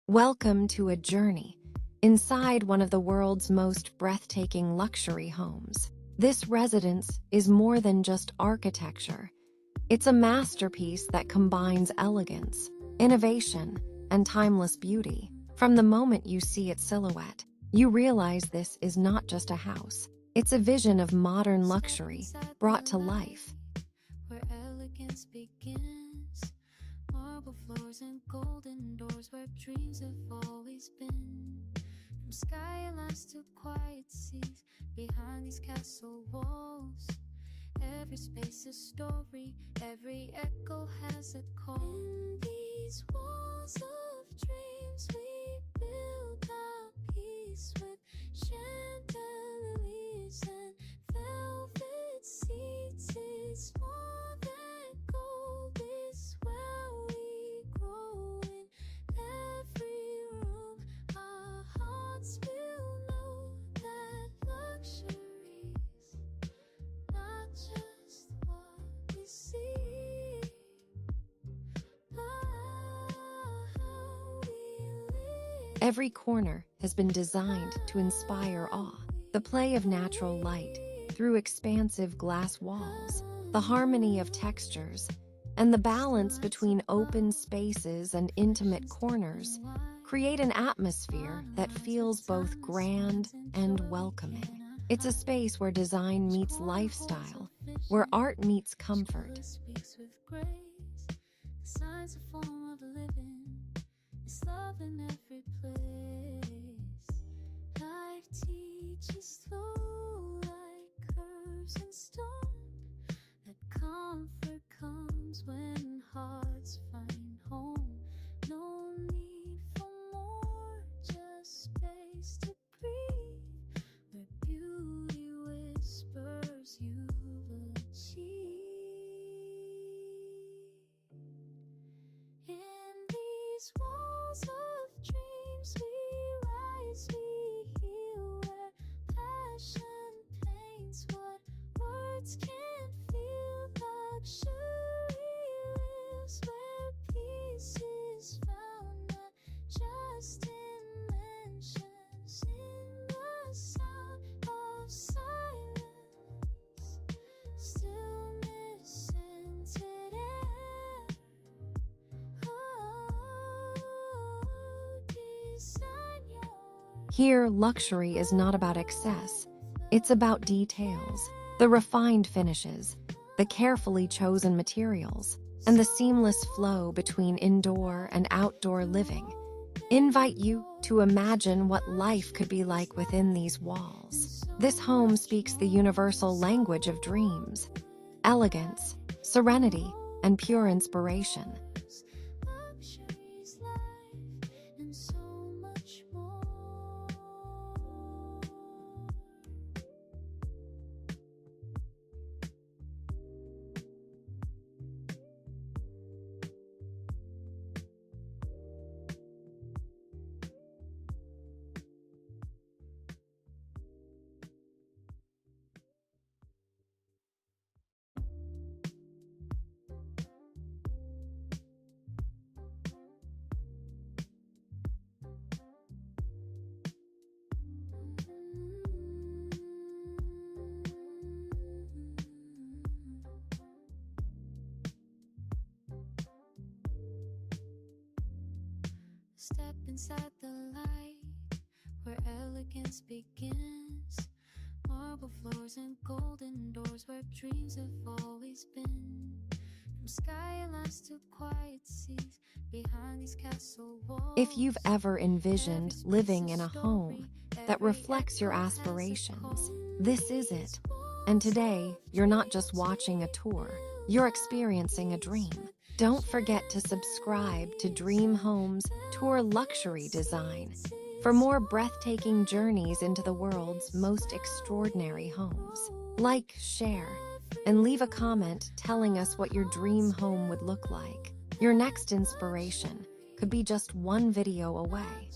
Welcome to a journey inside one of the world's most breathtaking luxury homes. This residence is more than just architecture. It's a masterpiece that combines elegance, innovation, and timeless beauty. From the moment you see its silhouette, you realize this is not just a house. It's a vision of modern luxury brought to life. Where elegance begins, marble floors and golden doors, where dreams have always been. From skylines to quiet seas, behind these castle walls, every space a story, every echo has a call. In these walls of dreams we build our peace, with chandeliers and velvet seats. It's more than gold, it's where we grow. In every room our hearts will know that luxury's not just what we see, but how we live. Every corner has been designed to inspire awe. The play of natural light through expansive glass walls, the harmony of textures, and the balance between open spaces and intimate corners create an atmosphere that feels both grand and welcoming. It's a space where design meets lifestyle, where art meets comfort. Speaks with grace, the signs a form of living, it's love in every place. Life teaches slow like curves in stone, that comfort comes when hearts find home. No need for more, just space to breathe, where beauty whispers you've achieved. In these walls of dreams we rise, we heal, where passion paints what words can't feel. Luxury lives where peace is found, not just in mansions, in the sound of silence, stillness scented air. Design your Here, luxury is not about excess. It's about details, the refined finishes, the carefully chosen materials, and the seamless flow between indoor and outdoor living. Invite you to imagine what life could be like within these walls. This home speaks the universal language of dreams, elegance, serenity, and pure inspiration. luxury's life and so much more. Step inside the light, where elegance begins. Marble floors and golden doors, where dreams have always been. From skylines to quiet seas, behind these castle walls. If you've ever envisioned living in a home that reflects your aspirations, this is it. And today, you're not just watching a tour, you're experiencing a dream. Don't forget to subscribe to Dream Home's Tour Luxury Design for more breathtaking journeys into the world's most extraordinary homes. Like, share, and leave a comment telling us what your dream home would look like. Your next inspiration could be just one video away.